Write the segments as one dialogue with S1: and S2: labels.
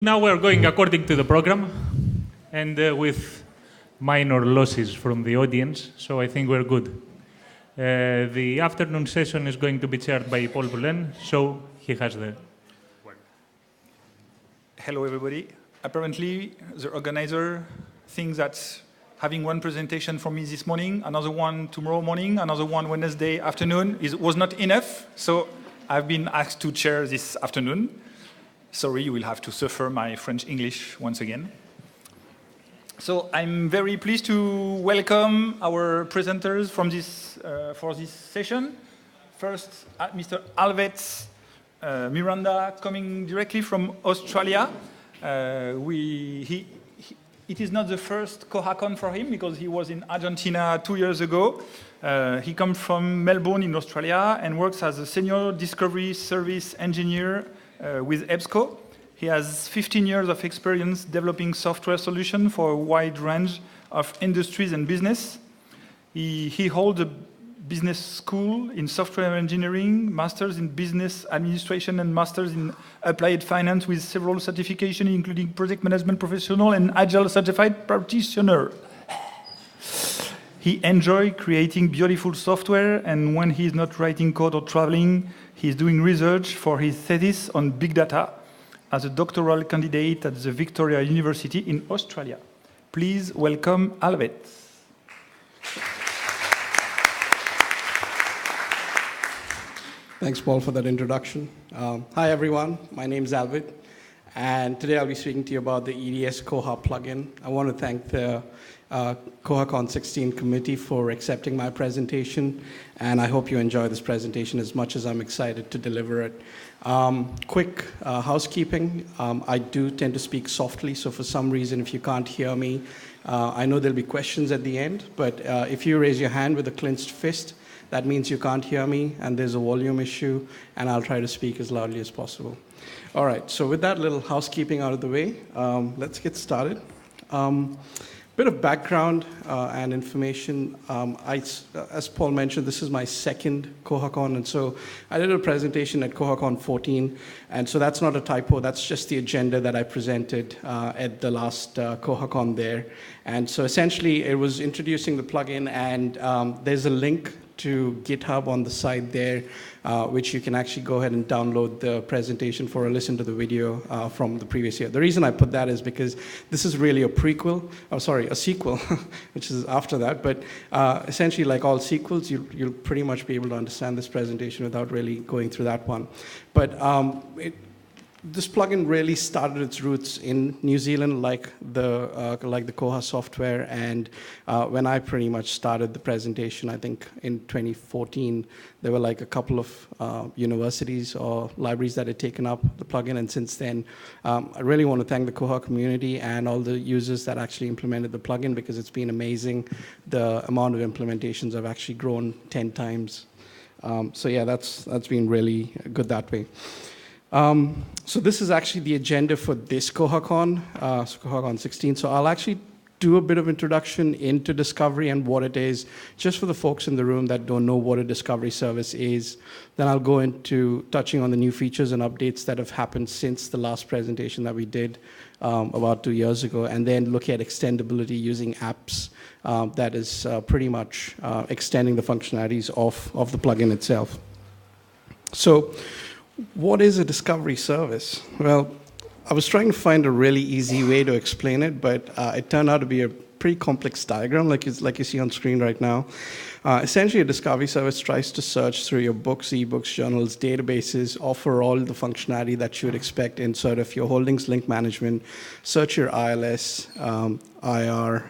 S1: Now we're going according to the program and with minor losses from the audience, so I think we're good. The afternoon session is going to be chaired by Paul Boulen, so he has the word.
S2: Hello, everybody. Apparently, the organizer thinks that having one presentation for me this morning, another one tomorrow morning, another one Wednesday afternoon was not enough, so I've been asked to chair this afternoon. Sorry, you will have to suffer my French-English once again. So I'm very pleased to welcome our presenters from for this session. First, Mr. Alvet, Miranda, coming directly from Australia. It is not the first KohaCon for him because he was in Argentina 2 years ago. He comes from Melbourne in Australia and works as a senior discovery service engineer with EBSCO. He has 15 years of experience developing software solutions for a wide range of industries and business. He holds a business school in software engineering, masters in business administration, and masters in applied finance with several certifications, including project management professional and agile certified practitioner. He enjoys creating beautiful software, and when he's not writing code or traveling, he's doing research for his thesis on big data as a doctoral candidate at the Victoria University in Australia. Please welcome Alvet.
S3: Thanks, Paul, for that introduction. Hi, everyone. My name is Alvet, and today I'll be speaking to you about the EDS Koha plugin. I want to thank the KohaCon16 committee for accepting my presentation, and I hope you enjoy this presentation as much as I'm excited to deliver it. Quick housekeeping. I do tend to speak softly, so for some reason, if you can't hear me, I know there'll be questions at the end, but if you raise your hand with a clenched fist, that means you can't hear me, and there's a volume issue, and I'll try to speak as loudly as possible. All right, so with that little housekeeping out of the way, let's get started. Bit of background and information. As Paul mentioned, this is my second KohaCon, and so I did a presentation at KohaCon16, and so that's not a typo, that's just the agenda that I presented at the last KohaCon there. And so essentially, it was introducing the plugin, and there's a link to GitHub on the side there, which you can actually go ahead and download the presentation for or listen to the video from the previous year. The reason I put that is because this is really a sequel, which is after that. But essentially, like all sequels, you'll pretty much be able to understand this presentation without really going through that one. But this plugin really started its roots in New Zealand, like the Koha software, and when I pretty much started the presentation, I think in 2014, there were like a couple of universities or libraries that had taken up the plugin, and since then, I really want to thank the Koha community and all the users that actually implemented the plugin, because it's been amazing. The amount of implementations have actually grown 10 times. So yeah, that's been really good that way. So this is actually the agenda for this KohaCon, KohaCon16. So I'll actually do a bit of introduction into discovery and what it is, just for the folks in the room that don't know what a discovery service is. Then I'll go into touching on the new features and updates that have happened since the last presentation that we did about 2 years ago, and then look at extendability using apps that is pretty much extending the functionalities of the plugin itself. So what is a discovery service? Well, I was trying to find a really easy way to explain it, but it turned out to be a pretty complex diagram, like you see on screen right now. Essentially, a discovery service tries to search through your books, ebooks, journals, databases, offer all the functionality that you would expect in sort of your holdings link management, search your ILS, IR,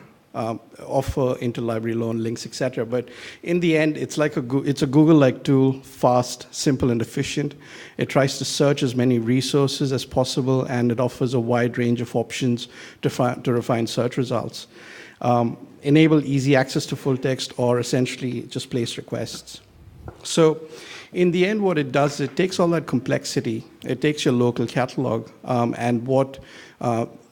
S3: offer interlibrary loan links, etc. But in the end, it's a Google-like tool, fast, simple, and efficient. It tries to search as many resources as possible, and it offers a wide range of options to refine search results. Enable easy access to full text, or essentially just place requests. So in the end, what it does, it takes all that complexity, it takes your local catalog, and what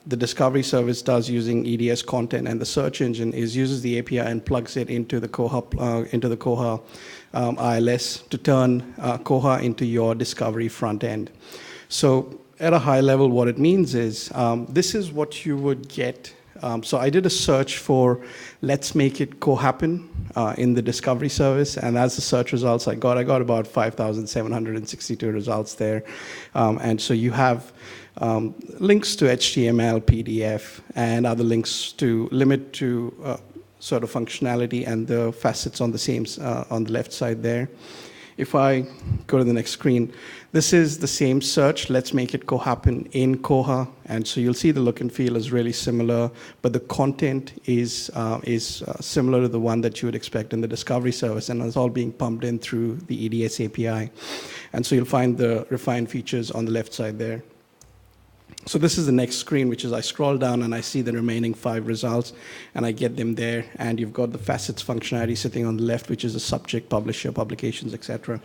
S3: the discovery service does using EDS content and the search engine is uses the API and plugs it into the Koha ILS to turn Koha into your discovery front end. So at a high level, what it means is this is what you would get. So I did a search for let's make it KohaPen in the discovery service, and as the search results I got about 5,762 results there. And so you have links to HTML, PDF, and other links to limit to sort of functionality and the facets on the same on the left side there. If I go to the next screen, this is the same search. Let's make it KohaPen in Koha. And so you'll see the look and feel is really similar, but the content is similar to the one that you would expect in the discovery service, and it's all being pumped in through the EDS API. And so you'll find the refined features on the left side there. So this is the next screen, which is I scroll down and I see the remaining 5 results, and I get them there. And you've got the facets functionality sitting on the left, which is a subject, publisher, publications, etc.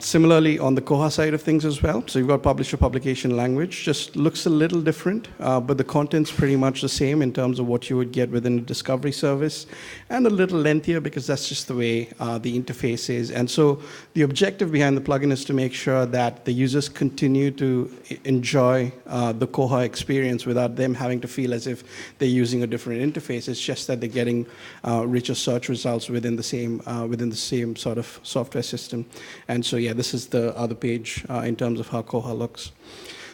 S3: Similarly, on the Koha side of things as well, so you've got publisher, publication, language. Just looks a little different, but the content's pretty much the same in terms of what you would get within the discovery service, and a little lengthier because that's just the way the interface is. And so the objective behind the plugin is to make sure that the users continue to enjoy the Koha experience without them having to feel as if they're using a different interface. It's just that they're getting richer search results within the same sort of software system. And so yeah, this is the other page in terms of how Koha looks.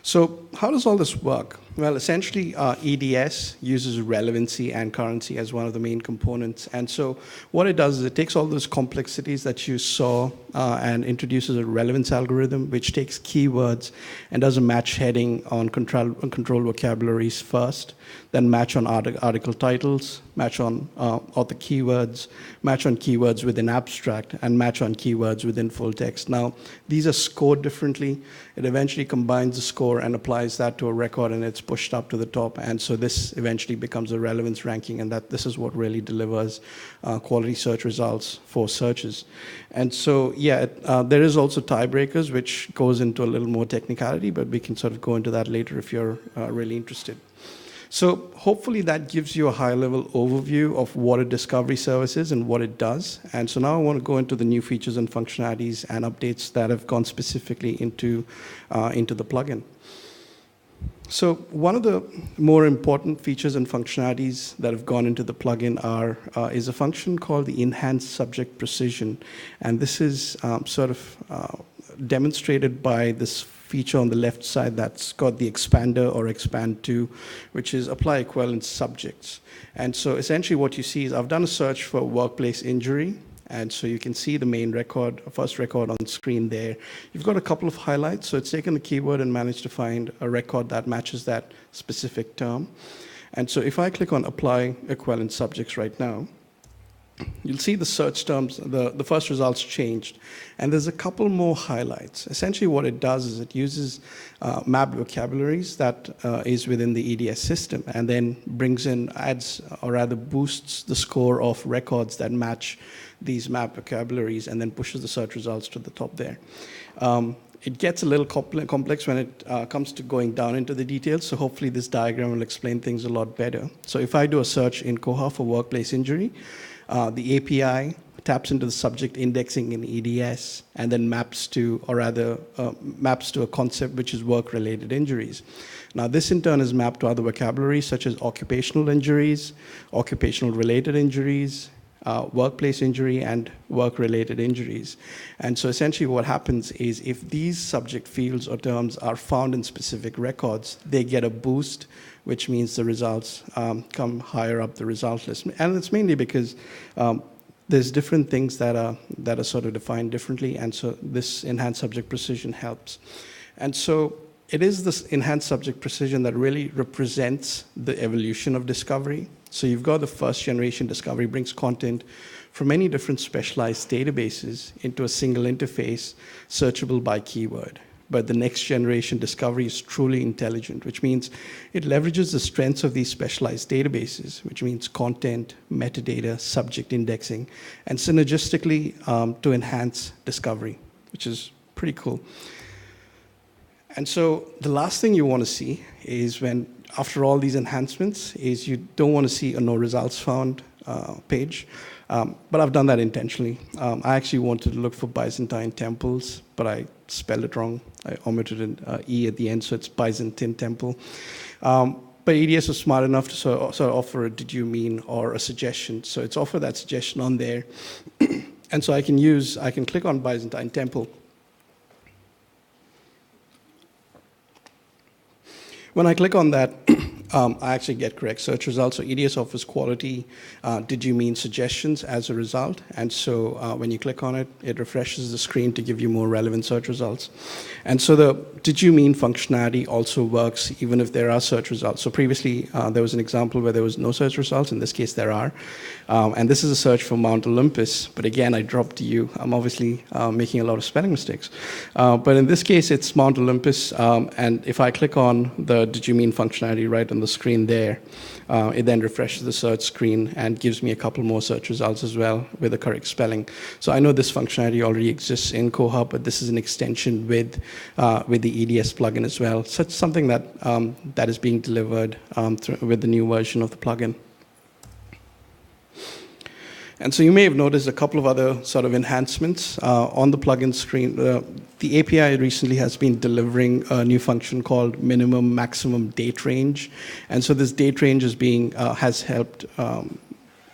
S3: So how does all this work? Well, essentially, EDS uses relevancy and currency as one of the main components. And so what it does is it takes all those complexities that you saw and introduces a relevance algorithm, which takes keywords and does a match heading on control vocabularies first, then match on article titles, match on author keywords, match on keywords within abstract, and match on keywords within full text. Now, these are scored differently. It eventually combines the score and applies that to a record, and it's pushed up to the top. And so this eventually becomes a relevance ranking, and this is what really delivers quality search results for searches. And so, yeah, there is also tiebreakers, which goes into a little more technicality, but we can sort of go into that later if you're really interested. So hopefully that gives you a high-level overview of what a discovery service is and what it does. And so now I want to go into the new features and functionalities and updates that have gone specifically into the plugin. So one of the more important features and functionalities that have gone into the plugin is a function called the enhanced subject precision. And this is sort of demonstrated by this feature on the left side that's got the expander or expand to, which is apply equivalent subjects. And so essentially what you see is I've done a search for workplace injury. And so you can see the main record, first record on screen there. You've got a couple of highlights. So it's taken the keyword and managed to find a record that matches that specific term. And so if I click on apply equivalent subjects right now, you'll see the search terms, the first results changed. And there's a couple more highlights. Essentially what it does is it uses mapped vocabularies that is within the EDS system, and then brings in, adds, or rather boosts the score of records that match these mapped vocabularies, and then pushes the search results to the top there. It gets a little complex when it comes to going down into the details, so hopefully this diagram will explain things a lot better. So if I do a search in Koha for workplace injury, the API taps into the subject indexing in EDS and then maps to a concept which is work-related injuries. Now this in turn is mapped to other vocabularies such as occupational injuries, occupational-related injuries, workplace injury, and work-related injuries. And so essentially what happens is if these subject fields or terms are found in specific records, they get a boost, which means the results come higher up the result list. And it's mainly because there's different things that are sort of defined differently, and so this enhanced subject precision helps. And so it is this enhanced subject precision that really represents the evolution of discovery. So you've got the first generation discovery brings content from many different specialized databases into a single interface searchable by keyword. But the next generation discovery is truly intelligent, which means it leverages the strengths of these specialized databases, which means content, metadata, subject indexing, and synergistically to enhance discovery, which is pretty cool. And so the last thing you want to see is when, after all these enhancements, is you don't want to see a no results found page. But I've done that intentionally. I actually wanted to look for Byzantine temples, but I spelled it wrong. I omitted an E at the end, so it's Byzantine temple. But EDS was smart enough to sort of offer a did you mean or a suggestion. So it's offered that suggestion on there. And so I can click on Byzantine temple. When I click on that, I actually get correct search results. So EDS offers quality did you mean suggestions as a result. And so when you click on it, it refreshes the screen to give you more relevant search results. And so the did you mean functionality also works even if there are search results. So previously, there was an example where there was no search results. In this case, there are. And this is a search for Mount Olympus. But again, I dropped U. I'm obviously making a lot of spelling mistakes. But in this case, it's Mount Olympus. And if I click on the did you mean functionality right on the screen there, it then refreshes the search screen and gives me a couple more search results as well with the correct spelling. So I know this functionality already exists in Koha, but this is an extension with the EDS plugin as well. So it's something that that is being delivered with the new version of the plugin. And so you may have noticed a couple of other sort of enhancements on the plugin screen. The API recently has been delivering a new function called minimum maximum date range. And so this date range has helped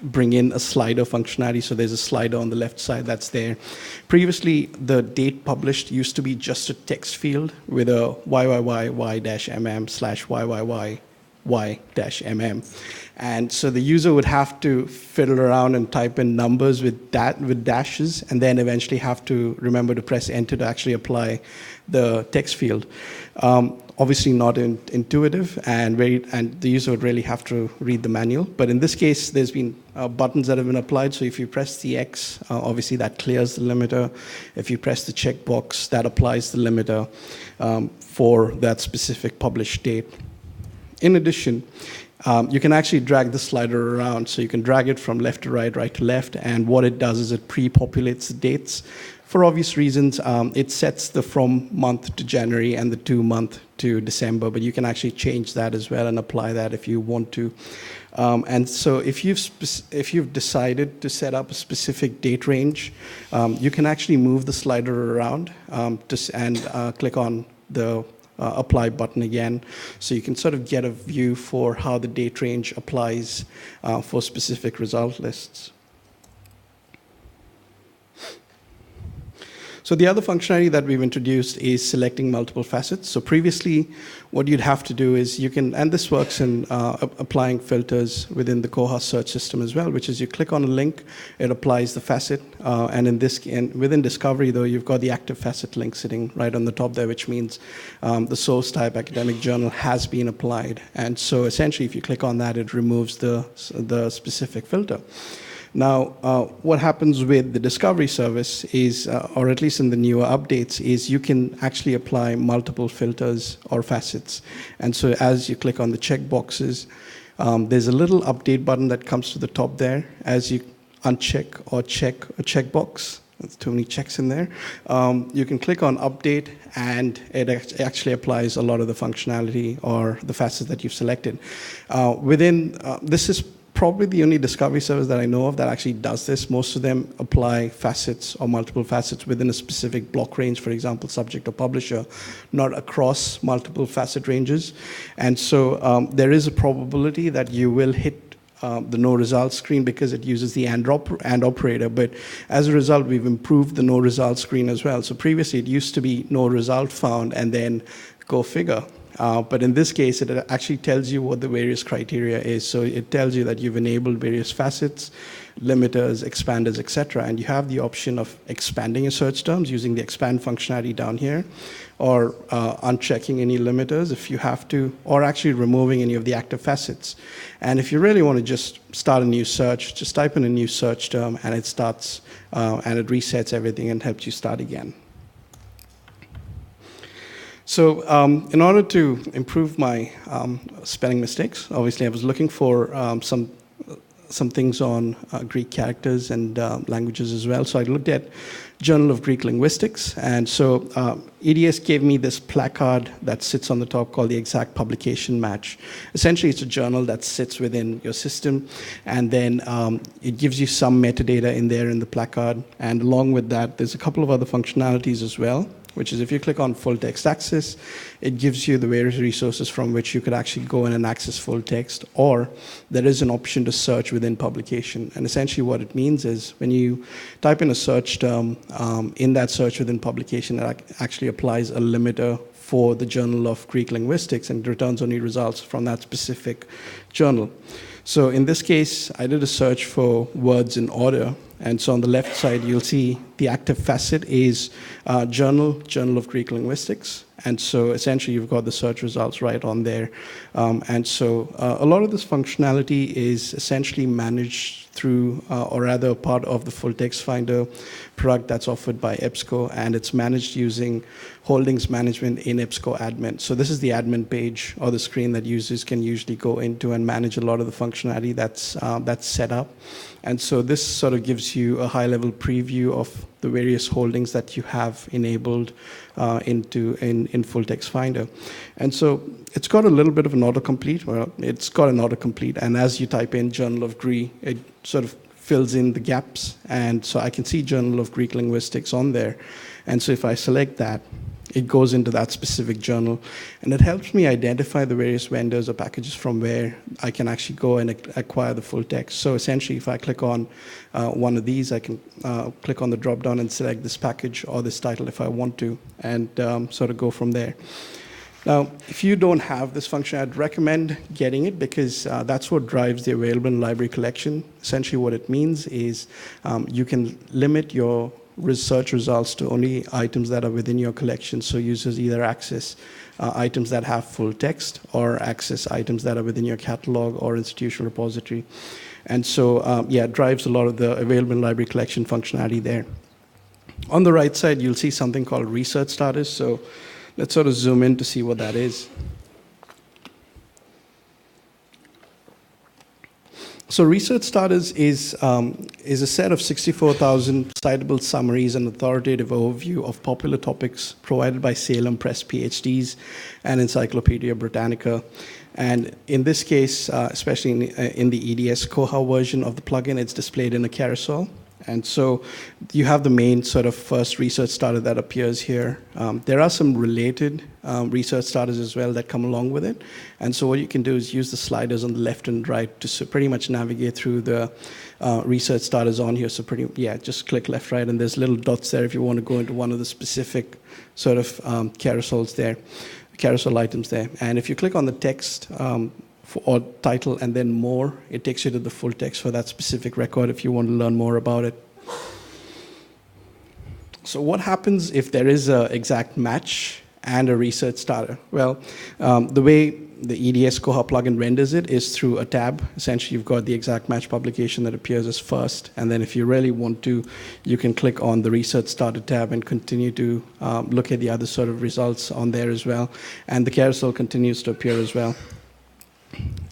S3: bring in a slider functionality. So there's a slider on the left side that's there. Previously, the date published used to be just a text field with a YYY-MM/YYY-Y-MM. And so the user would have to fiddle around and type in numbers with dashes, and then eventually have to remember to press enter to actually apply the text field. Obviously not intuitive, and the user would really have to read the manual. But in this case, there's been buttons that have been applied. So if you press the X, obviously that clears the limiter. If you press the checkbox, that applies the limiter for that specific published date. In addition, you can actually drag the slider around. So you can drag it from left to right, right to left, and what it does is it pre-populates the dates. For obvious reasons, it sets the from month to January and the to month to December, but you can actually change that as well and apply that if you want to. And so if you've decided to set up a specific date range, you can actually move the slider around and click on the apply button again, so you can sort of get a view for how the date range applies for specific result lists. So the other functionality that we've introduced is selecting multiple facets. So previously, what you'd have to do is and this works in applying filters within the Koha search system as well, which is you click on a link, it applies the facet, and within Discovery, though, you've got the active facet link sitting right on the top there, which means the source type academic journal has been applied. And so essentially, if you click on that, it removes the specific filter. Now, what happens with the Discovery service is, or at least in the newer updates, is you can actually apply multiple filters or facets. And so as you click on the checkboxes, there's a little update button that comes to the top there. As you uncheck or check a checkbox, there's too many checks in there, you can click on update, and it actually applies a lot of the functionality or the facets that you've selected. This is probably the only Discovery service that I know of that actually does this. Most of them apply facets or multiple facets within a specific block range, for example, subject or publisher, not across multiple facet ranges. And so there is a probability that you will hit the no results screen because it uses the and operator. But as a result, we've improved the no results screen as well. So previously, it used to be no result found and then go figure. But in this case, it actually tells you what the various criteria is. So it tells you that you've enabled various facets, limiters, expanders, etc. And you have the option of expanding your search terms using the expand functionality down here, or unchecking any limiters if you have to, or actually removing any of the active facets. And if you really want to just start a new search, just type in a new search term, and it starts, and it resets everything and helps you start again. So in order to improve my spelling mistakes, obviously I was looking for some things on Greek characters and languages as well. So I looked at Journal of Greek Linguistics. And so EDS gave me this placard that sits on the top called the exact publication match. Essentially, it's a journal that sits within your system. And then it gives you some metadata in there in the placard. And along with that, there's a couple of other functionalities as well. which is if you click on full text access, it gives you the various resources from which you could actually go in and access full text, or there is an option to search within publication. And essentially what it means is when you type in a search term, in that search within publication, it actually applies a limiter for the Journal of Greek Linguistics and returns only results from that specific journal. So in this case, I did a search for words in order. And so on the left side, you'll see the active facet is Journal of Greek Linguistics. And so essentially, you've got the search results right on there. And so a lot of this functionality is essentially managed through, or rather part of the full text finder product that's offered by EBSCO, and it's managed using holdings management in EBSCO admin. So this is the admin page or the screen that users can usually go into and manage a lot of the functionality that's set up. And so this sort of gives you a high-level preview of the various holdings that you have enabled in full text finder. And so it's got a little bit of an autocomplete. Well, it's got an autocomplete, and as you type in Journal of Greek, it sort of fills in the gaps. And so I can see Journal of Greek Linguistics on there. And so if I select that, it goes into that specific journal, and it helps me identify the various vendors or packages from where I can actually go and acquire the full text. So essentially, if I click on one of these, I can click on the drop-down and select this package or this title if I want to, and sort of go from there. Now, if you don't have this function, I'd recommend getting it, because that's what drives the available in library collection. Essentially, what it means is you can limit your search results to only items that are within your collection, so users either access items that have full text or access items that are within your catalog or institutional repository. And so, yeah, it drives a lot of the available in library collection functionality there. On the right side, you'll see something called research starters. So let's sort of zoom in to see what that is. So research starters is a set of 64,000 citable summaries and authoritative overview of popular topics provided by Salem Press PhDs and Encyclopedia Britannica. And in this case, especially in the EDS Koha version of the plugin, it's displayed in a carousel. And so you have the main sort of first research starter that appears here. There are some related research starters as well that come along with it. And so what you can do is use the sliders on the left and right to pretty much navigate through the research starters on here. So just click left, right, and there's little dots there if you want to go into one of the specific sort of carousels there, carousel items there. And if you click on the text, or title and then more, it takes you to the full text for that specific record if you want to learn more about it. So what happens if there is an exact match and a research starter? Well, the way the EDS Koha plugin renders it is through a tab. Essentially, you've got the exact match publication that appears as first, and then if you really want to, you can click on the research starter tab and continue to look at the other sort of results on there as well, and the carousel continues to appear as well.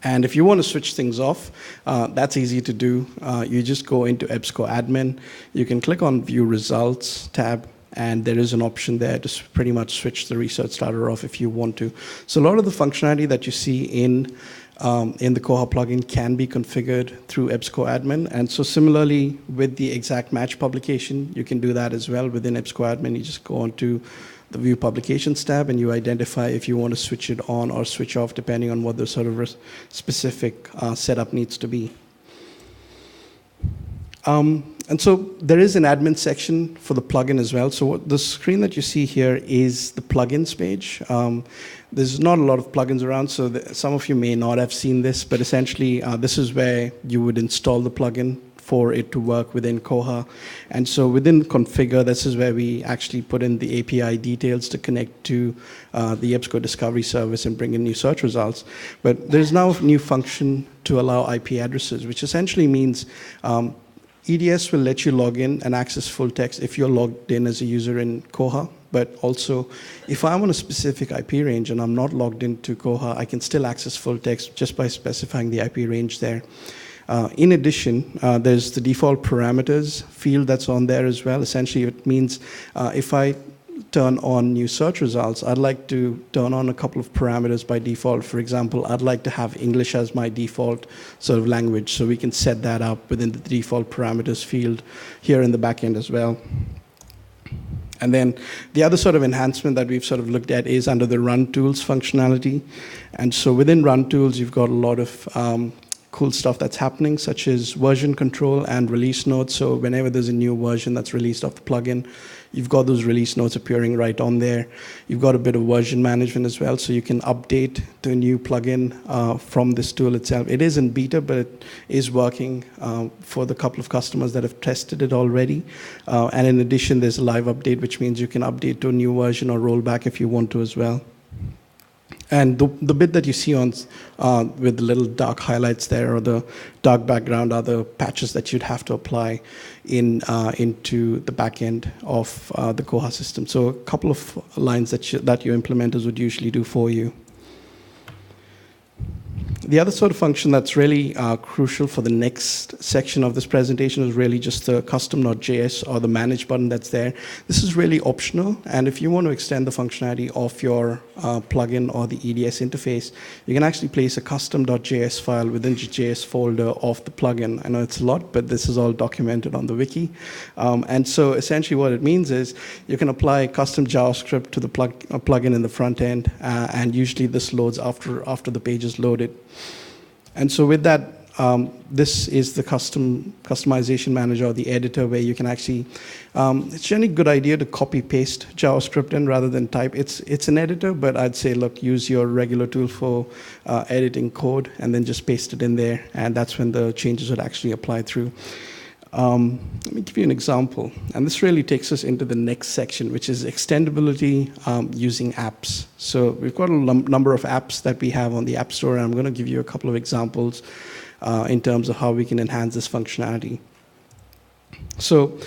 S3: And if you want to switch things off, that's easy to do. You just go into EBSCO admin. You can click on View Results tab, and there is an option there to pretty much switch the research starter off if you want to. So a lot of the functionality that you see in the Koha plugin can be configured through EBSCO admin. And so similarly, with the exact match publication, you can do that as well within EBSCO admin. You just go onto the View Publications tab, and you identify if you want to switch it on or switch off depending on what the sort of specific setup needs to be. And so there is an admin section for the plugin as well. So the screen that you see here is the plugins page. There's not a lot of plugins around, so some of you may not have seen this, but essentially this is where you would install the plugin for it to work within Koha. And so within configure, this is where we actually put in the API details to connect to the EBSCO discovery service and bring in new search results. But there's now a new function to allow IP addresses, which essentially means EDS will let you log in and access full text if you're logged in as a user in Koha. But also, if I'm on a specific IP range and I'm not logged into Koha, I can still access full text just by specifying the IP range there. In addition, there's the default parameters field that's on there as well. Essentially, it means if I turn on new search results, I'd like to turn on a couple of parameters by default. For example, I'd like to have English as my default sort of language, so we can set that up within the default parameters field here in the backend as well. And then the other sort of enhancement that we've sort of looked at is under the Run Tools functionality. And so within Run Tools, you've got a lot of cool stuff that's happening, such as version control and release notes. So whenever there's a new version that's released of the plugin, you've got those release notes appearing right on there. You've got a bit of version management as well, so you can update the new plugin from this tool itself. It is in beta, but it is working for the couple of customers that have tested it already. And in addition, there's a live update, which means you can update to a new version or roll back if you want to as well. And the bit that you see on with the little dark highlights there, or the dark background, are the patches that you'd have to apply into the back end of the Koha system. So a couple of lines that your implementers would usually do for you. The other sort of function that's really crucial for the next section of this presentation is really just the custom.js or the manage button that's there. This is really optional, and if you want to extend the functionality of your plugin or the EDS interface, you can actually place a custom.js file within the JS folder of the plugin. I know it's a lot, but this is all documented on the wiki. And so essentially what it means is you can apply custom JavaScript to the plugin in the front end, and usually this loads after the page is loaded. And so with that, this is the customization manager, or the editor, where you can actually, it's generally a good idea to copy paste JavaScript in rather than type. It's an editor, but I'd say, look, use your regular tool for editing code and then just paste it in there, and that's when the changes would actually apply through. Let me give you an example, and this really takes us into the next section, which is extendability using apps. So we've got a number of apps that we have on the App Store, and I'm going to give you a couple of examples in terms of how we can enhance this functionality. So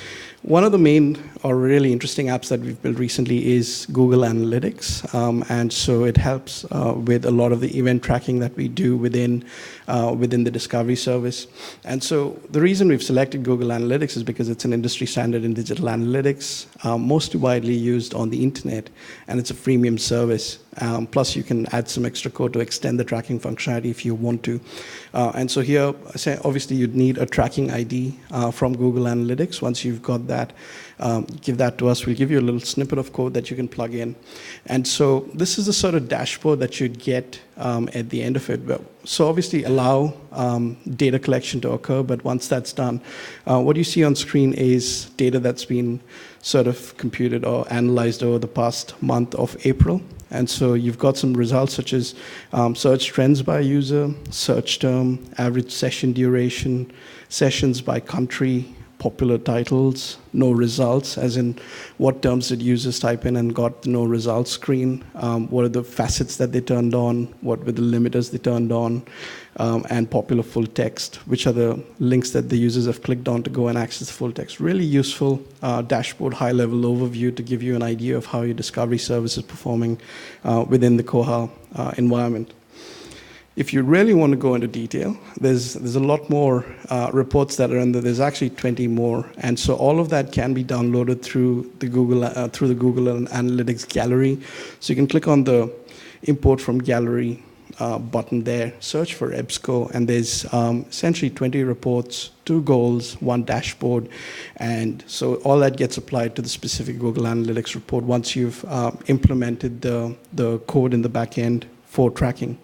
S3: one of the main or really interesting apps that we've built recently is Google Analytics, and so it helps with a lot of the event tracking that we do within the Discovery service. And so the reason we've selected Google Analytics is because it's an industry standard in digital analytics, most widely used on the internet, and it's a freemium service. Plus, you can add some extra code to extend the tracking functionality if you want to. And so here, obviously, you'd need a tracking ID from Google Analytics. Once you've got that, give that to us. We'll give you a little snippet of code that you can plug in. And so this is the sort of dashboard that you'd get at the end of it. So obviously, allow data collection to occur, but once that's done, what you see on screen is data that's been sort of computed or analyzed over the past month of April. And so you've got some results such as search trends by user, search term, average session duration, sessions by country, popular titles, no results, as in what terms did users type in and got the no results screen, what are the facets that they turned on, what were the limiters they turned on, and popular full text, which are the links that the users have clicked on to go and access full text. Really useful dashboard, high-level overview to give you an idea of how your discovery service is performing within the Koha environment. If you really want to go into detail, there's a lot more reports that are in there. There's actually 20 more, and so all of that can be downloaded through the Google Analytics gallery. So you can click on the import from gallery button there, search for EBSCO, and there's essentially 20 reports, 2 goals, 1 dashboard, and so all that gets applied to the specific Google Analytics report once you've implemented the code in the back end for tracking.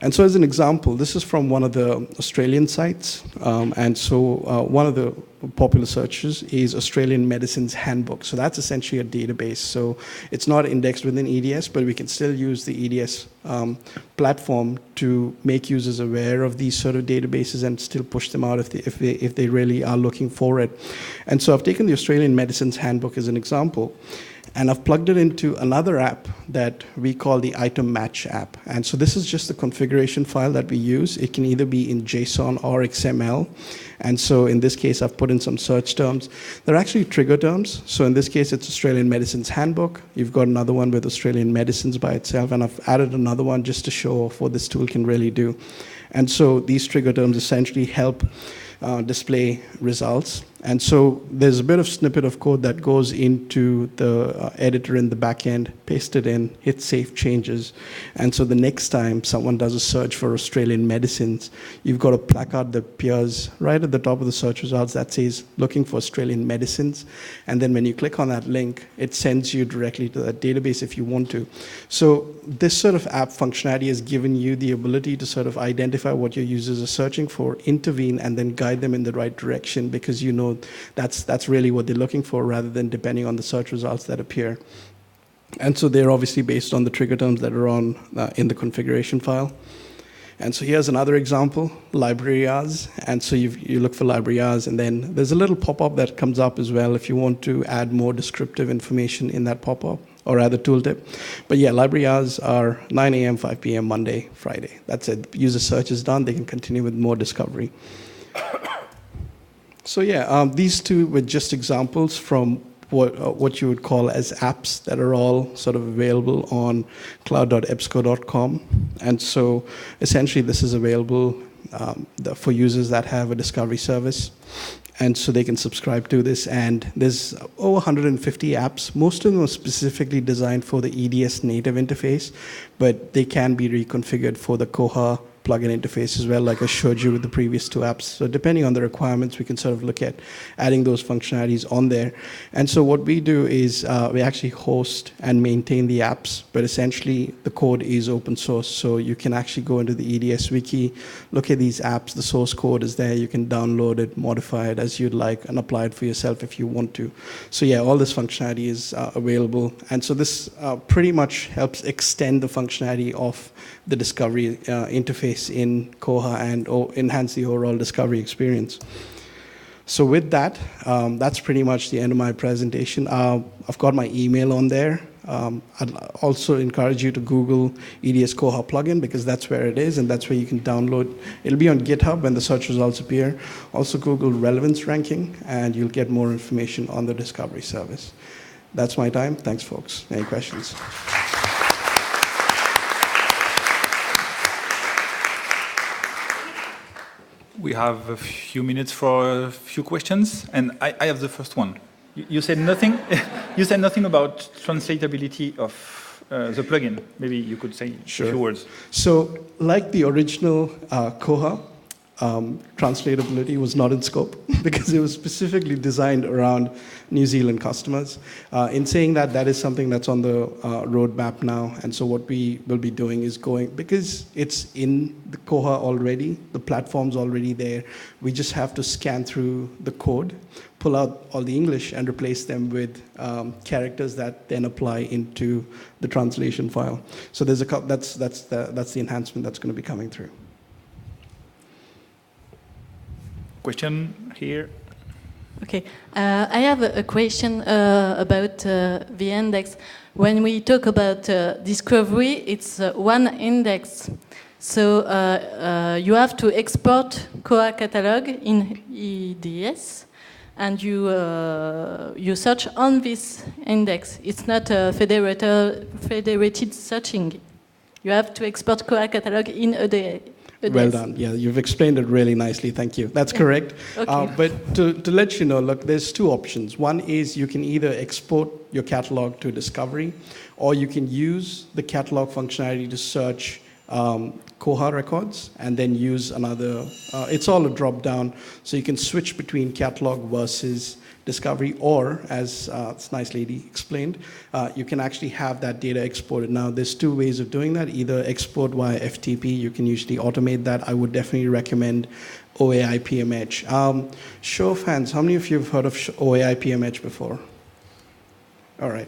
S3: And so as an example, this is from one of the Australian sites. And so one of the popular searches is Australian Medicine's Handbook. So that's essentially a database. So it's not indexed within EDS, but we can still use the EDS platform to make users aware of these sort of databases and still push them out if they really are looking for it. And so I've taken the Australian Medicine's Handbook as an example, and I've plugged it into another app that we call the Item Match app. And so this is just the configuration file that we use. It can either be in JSON or XML. And so in this case, I've put in some search terms. They're actually trigger terms. So in this case, it's Australian Medicine's Handbook. You've got another one with Australian Medicines by itself. And I've added another one just to show off what this tool can really do. And so these trigger terms essentially help display results. And so there's a bit of snippet of code that goes into the editor in the back end, paste it in, hit save changes. And so the next time someone does a search for Australian medicines, you've got a placard that appears right at the top of the search results that says, looking for Australian medicines. And then when you click on that link, it sends you directly to that database if you want to. So this sort of app functionality has given you the ability to sort of identify what your users are searching for, intervene, and then guide them in the right direction, because you know that's really what they're looking for, rather than depending on the search results that appear. And so they're obviously based on the trigger terms that are on in the configuration file. And so here's another example, library hours. And so you look for library hours, and then there's a little pop-up that comes up as well if you want to add more descriptive information in that pop-up, or rather tooltip. But yeah, library hours are 9 a.m., 5 p.m., Monday, Friday. That's it. User search is done. They can continue with more discovery. So yeah, these two were just examples from what you would call as apps that are all sort of available on cloud.ebsco.com. And so essentially this is available for users that have a discovery service. And so they can subscribe to this. And there's over 150 apps. Most of them are specifically designed for the EDS native interface, but they can be reconfigured for the Koha plugin interface as well, like I showed you with the previous two apps. So depending on the requirements, we can sort of look at adding those functionalities on there. And so what we do is we actually host and maintain the apps, but essentially the code is open source. So you can actually go into the EDS wiki, look at these apps, the source code is there, you can download it, modify it as you'd like, and apply it for yourself if you want to. So yeah, all this functionality is available. And so this pretty much helps extend the functionality of the discovery interface in Koha and enhance the overall discovery experience. So with that, that's pretty much the end of my presentation. I've got my email on there. I'd also encourage you to Google EDS Koha plugin, because that's where it is, and that's where you can download. It'll be on GitHub when the search results appear. Also Google relevance ranking, and you'll get more information on the discovery service. That's my time. Thanks, folks. Any questions?
S2: We have a few minutes for a few questions, and I have the first one. You said nothing. You said nothing about translatability of the plugin. Maybe you could say a few words.
S3: So, like the original Koha, translatability was not in scope because it was specifically designed around New Zealand customers. In saying that, that is something that's on the roadmap now. And so what we will be doing is because it's in the Koha already, the platform's already there, we just have to scan through the code, pull out all the English, and replace them with characters that then apply into the translation file. So there's that's the enhancement that's going to be coming through.
S2: Question here.
S4: Okay, I have a question about the index. When we talk about discovery, it's one index. So you have to export Koha catalog in EDS, and you search on this index. It's not a federated searching. You have to export Koha catalog in EDS.
S3: Well done. Yeah, you've explained it really nicely. Thank you. That's correct.
S4: Okay.
S3: But to let you know, look, there's two options. One is you can either export your catalog to Discovery, or you can use the catalog functionality to search Koha records and then use another. It's all a drop down, so you can switch between catalog versus Discovery, or as this nice lady explained, you can actually have that data exported. Now, there's two ways of doing that. Either export via FTP, you can usually automate that. I would definitely recommend OAI PMH. Show of hands, how many of you have heard of OAI PMH before? All right.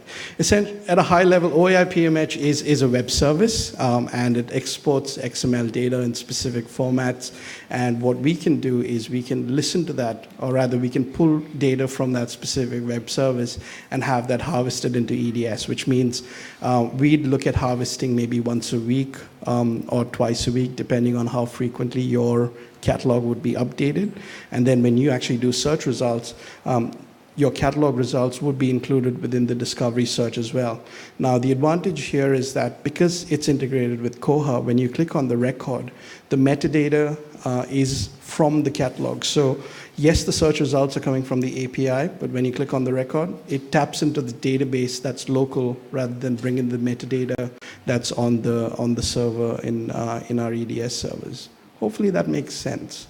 S3: At a high level, OAI PMH is a web service, and it exports XML data in specific formats. And what we can do is we can listen to that, or rather we can pull data from that specific web service and have that harvested into EDS, which means we'd look at harvesting maybe once a week or twice a week, depending on how frequently your catalog would be updated. And then when you actually do search results, your catalog results would be included within the discovery search as well. Now, the advantage here is that because it's integrated with Koha, when you click on the record, the metadata is from the catalog. So yes, the search results are coming from the API, but when you click on the record, it taps into the database that's local rather than bringing the metadata that's on the server in our EDS servers. Hopefully that makes sense.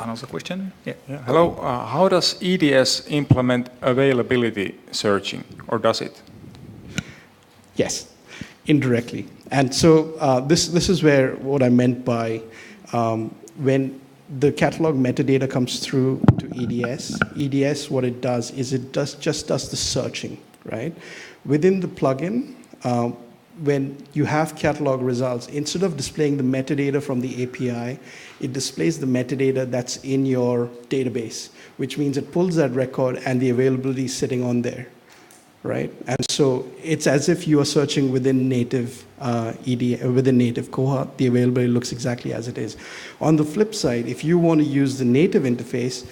S2: Another question? Yeah.
S5: Hello. How does EDS implement availability searching, or does it?
S3: Yes, indirectly. And so this is where what I meant by when the catalog metadata comes through to EDS, what it does is it just does the searching, right? Within the plugin, when you have catalog results, instead of displaying the metadata from the API, it displays the metadata that's in your database, which means it pulls that record and the availability is sitting on there, right? And so it's as if you are searching within native within native Koha. The availability looks exactly as it is. On the flip side, if you want to use the native interface,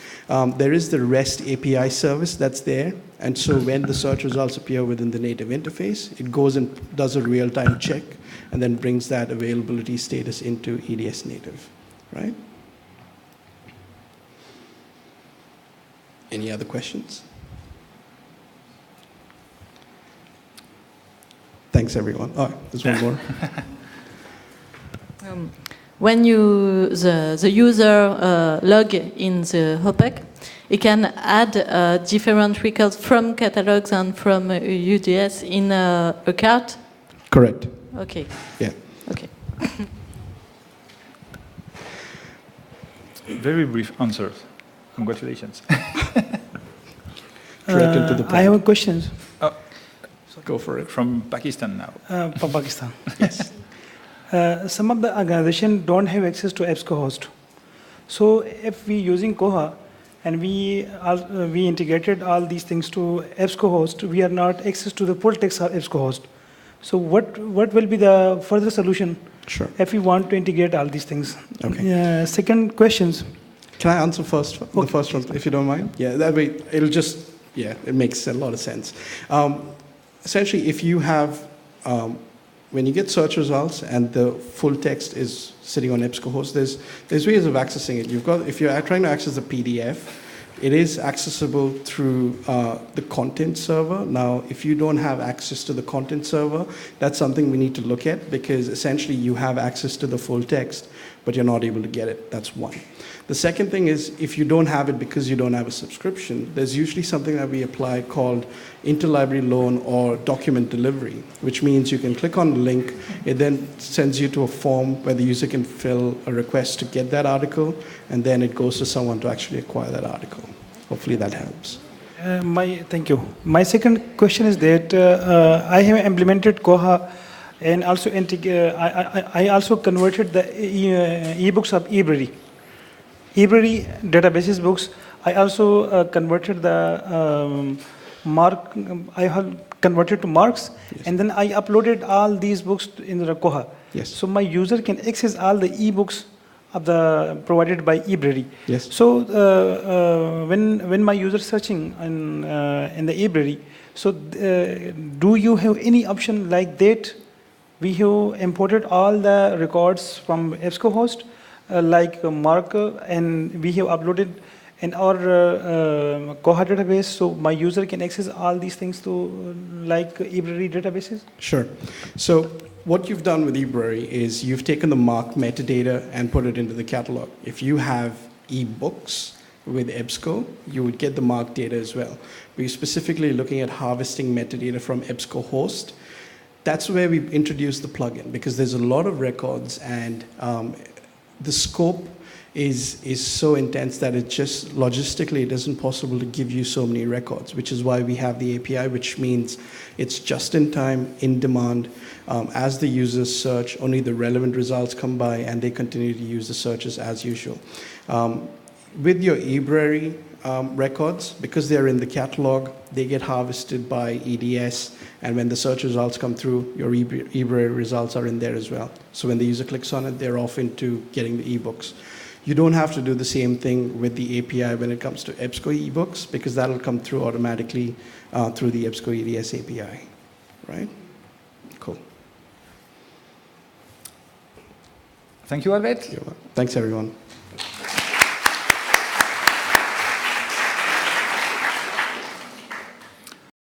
S3: there is the REST API service that's there. And so when the search results appear within the native interface, it goes and does a real-time check and then brings that availability status into EDS native, right? Any other questions? Thanks, everyone. Oh, there's one more.
S4: When the user log in the OPEC, it can add different records from catalogs and from UDS in a cart?
S3: Correct.
S4: Okay.
S3: Yeah.
S4: Okay.
S2: Very brief answers. Congratulations.
S3: Direct into the point.
S6: I have a question.
S3: Go for it.
S2: From Pakistan now.
S6: From Pakistan.
S3: Yes.
S6: Some of the organizations don't have access to EBSCO host. So if we using Koha and we integrated all these things to EBSCO host, we are not access to the full text of EBSCO host. So what will be the further solution?
S3: Sure.
S6: If we want to integrate all these things?
S3: Okay.
S6: Second questions.
S3: Can I answer first? Okay. The first one, if you don't mind? Yeah, that way it'll just, yeah, it makes a lot of sense. Essentially, if you have, when you get search results and the full text is sitting on EBSCO host, there's ways of accessing it. You've got, if you're trying to access the PDF, it is accessible through the content server. Now, if you don't have access to the content server, that's something we need to look at because essentially you have access to the full text, but you're not able to get it. That's one. The second thing is if you don't have it because you don't have a subscription, there's usually something that we apply called interlibrary loan or document delivery, which means you can click on the link. It then sends you to a form where the user can fill a request to get that article, and then it goes to someone to actually acquire that article. Hopefully that helps.
S6: Thank you. My second question is that I have implemented Koha and also I also converted the ebooks of eBrary. eBrary databases books. I also converted the I have converted to marks, yes. And then I uploaded all these books in the Koha.
S3: Yes.
S6: So my user can access all the ebooks of provided by eBrary.
S3: Yes.
S6: So when my user searching in the eBrary, so do you have any option like that? We have imported all the records from EBSCO host, like Mark, and we have uploaded in our Koha database, so my user can access all these things to like eBrary databases?
S3: Sure. So what you've done with eBrary is you've taken the MARC metadata and put it into the catalog. If you have ebooks with EBSCO, you would get the MARC data as well. We're specifically looking at harvesting metadata from EBSCO host. That's where we introduced the plugin because there's a lot of records and the scope is so intense that it just logistically it isn't possible to give you so many records, which is why we have the API, which means it's just in time, in demand. As the users search, only the relevant results come by and they continue to use the searches as usual. With your eBrary records, because they're in the catalog, they get harvested by EDS, and when the search results come through, your eBrary results are in there as well. So when the user clicks on it, they're off into getting the ebooks. You don't have to do the same thing with the API when it comes to EBSCO ebooks, because that'll come through automatically through the EBSCO EDS API, right? Cool.
S2: Thank you, Alvet.
S3: Thanks, everyone.